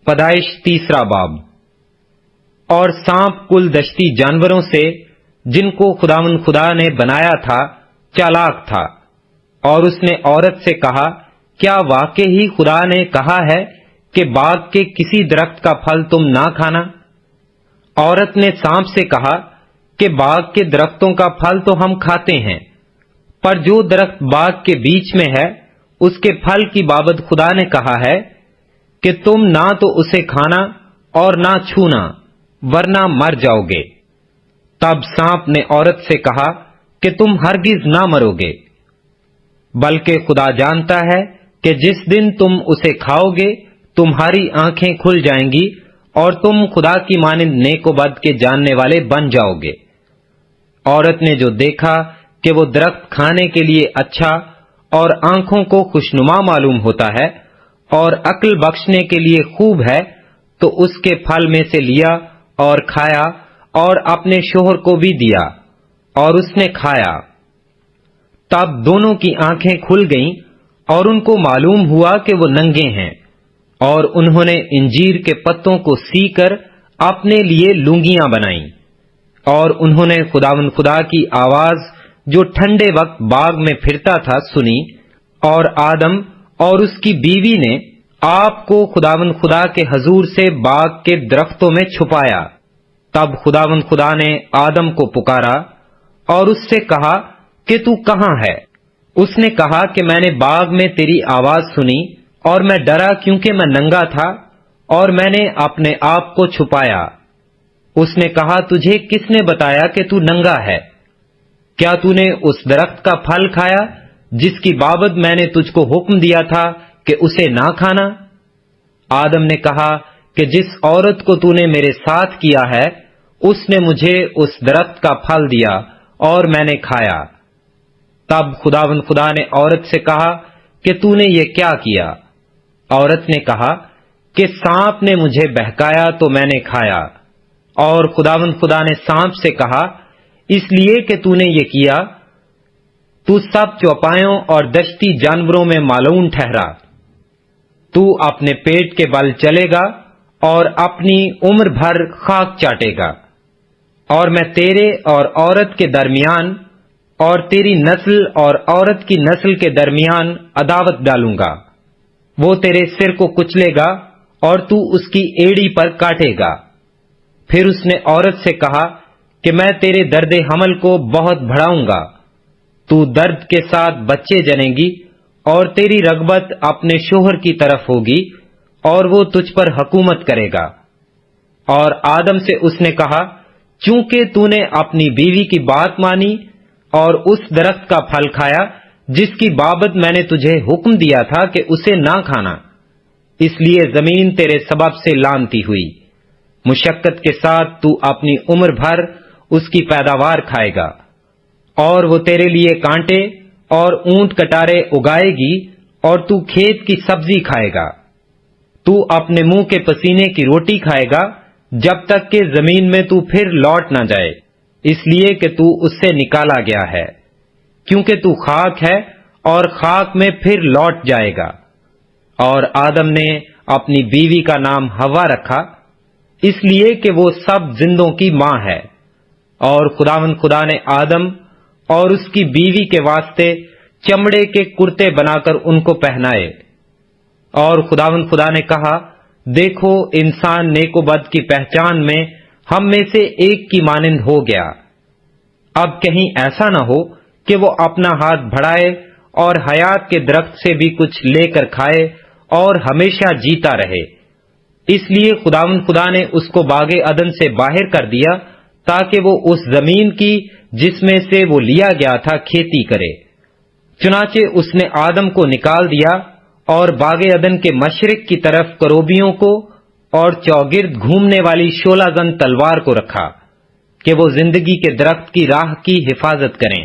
پیدائش 3 باب۔ اور سانپ کل دشتی جانوروں سے جن کو خداوند خدا نے بنایا تھا چالاک تھا، اور اس نے عورت سے کہا، کیا واقعی خدا نے کہا ہے کہ باغ کے کسی درخت کا پھل تم نہ کھانا؟ عورت نے سانپ سے کہا کہ باغ کے درختوں کا پھل تو ہم کھاتے ہیں، پر جو درخت باغ کے بیچ میں ہے اس کے پھل کی بابت خدا نے کہا ہے کہ تم نہ تو اسے کھانا اور نہ چھونا، ورنہ مر جاؤ گے۔ تب سانپ نے عورت سے کہا کہ تم ہرگز نہ مرو گے، بلکہ خدا جانتا ہے کہ جس دن تم اسے کھاؤ گے تمہاری آنکھیں کھل جائیں گی اور تم خدا کی مانند نیک و بد کے جاننے والے بن جاؤ گے۔ عورت نے جو دیکھا کہ وہ درخت کھانے کے لیے اچھا اور آنکھوں کو خوشنما معلوم ہوتا ہے اور عقل بخشنے کے لیے خوب ہے، تو اس کے پھل میں سے لیا اور کھایا اور اپنے شوہر کو بھی دیا، اور اس نے کھایا۔ تب دونوں کی آنکھیں کھل گئیں اور ان کو معلوم ہوا کہ وہ ننگے ہیں، اور انہوں نے انجیر کے پتوں کو سی کر اپنے لیے لنگیاں بنائیں۔ اور انہوں نے خداوند خدا کی آواز جو ٹھنڈے وقت باغ میں پھرتا تھا سنی، اور آدم اور اس کی بیوی نے آپ کو خداوند خدا کے حضور سے باغ کے درختوں میں چھپایا۔ تب خداوند خدا نے آدم کو پکارا اور اس سے کہا کہ تو کہاں ہے؟ اس نے کہا کہ میں نے باغ میں تیری آواز سنی اور میں ڈرا کیونکہ میں ننگا تھا اور میں نے اپنے آپ کو چھپایا۔ اس نے کہا، تجھے کس نے بتایا کہ تو ننگا ہے؟ کیا تو نے اس درخت کا پھل کھایا جس کی بابت میں نے تجھ کو حکم دیا تھا کہ اسے نہ کھانا؟ آدم نے کہا کہ جس عورت کو تو نے میرے ساتھ کیا ہے اس نے مجھے اس درخت کا پھل دیا اور میں نے کھایا۔ تب خداوند خدا نے عورت سے کہا کہ تو نے یہ کیا کیا؟ عورت نے کہا کہ سانپ نے مجھے بہکایا تو میں نے کھایا۔ اور خداوند خدا نے سانپ سے کہا، اس لیے کہ تو نے یہ کیا تو سب چوپایوں اور دشتی جانوروں میں مالعون ٹھہرا۔ تو اپنے پیٹ کے بل چلے گا اور اپنی عمر بھر خاک چاٹے گا، اور میں تیرے اور عورت کے درمیان اور تیری نسل اور عورت کی نسل کے درمیان عداوت ڈالوں گا، وہ تیرے سر کو کچلے گا اور تو اس کی ایڑی پر کاٹے گا۔ پھر اس نے عورت سے کہا کہ میں تیرے درد حمل کو بہت بڑھاؤں گا، تو درد کے ساتھ بچے جنیں گی اور تیری رغبت اپنے شوہر کی طرف ہوگی اور وہ تجھ پر حکومت کرے گا۔ اور آدم سے اس نے کہا، چونکہ تو نے اپنی بیوی کی بات مانی اور اس درخت کا پھل کھایا جس کی بابت میں نے تجھے حکم دیا تھا کہ اسے نہ کھانا، اس لیے زمین تیرے سبب سے لعنتی ہوئی۔ مشقت کے ساتھ تو اپنی عمر بھر اس کی پیداوار کھائے گا، اور وہ تیرے لیے کانٹے اور اونٹ کٹارے اگائے گی اور تو کھیت کی سبزی کھائے گا۔ تو اپنے منہ کے پسینے کی روٹی کھائے گا جب تک کہ زمین میں تو پھر لوٹ نہ جائے، اس لیے کہ تو اس سے نکالا گیا ہے، کیونکہ تو خاک ہے اور خاک میں پھر لوٹ جائے گا۔ اور آدم نے اپنی بیوی کا نام حوا رکھا، اس لیے کہ وہ سب زندوں کی ماں ہے۔ اور خداوند خدا نے آدم اور اس کی بیوی کے واسطے چمڑے کے کرتے بنا کر ان کو پہنائے۔ اور خداوند خدا نے کہا، دیکھو انسان نیک و بد کی پہچان میں ہم میں سے ایک کی مانند ہو گیا، اب کہیں ایسا نہ ہو کہ وہ اپنا ہاتھ بڑھائے اور حیات کے درخت سے بھی کچھ لے کر کھائے اور ہمیشہ جیتا رہے۔ اس لیے خداوند خدا نے اس کو باغ عدن سے باہر کر دیا تاکہ وہ اس زمین کی جس میں سے وہ لیا گیا تھا کھیتی کرے۔ چنانچہ اس نے آدم کو نکال دیا اور باغ عدن کے مشرق کی طرف کروبیوں کو اور چوگرد گھومنے والی شعلہ زن تلوار کو رکھا کہ وہ زندگی کے درخت کی راہ کی حفاظت کریں۔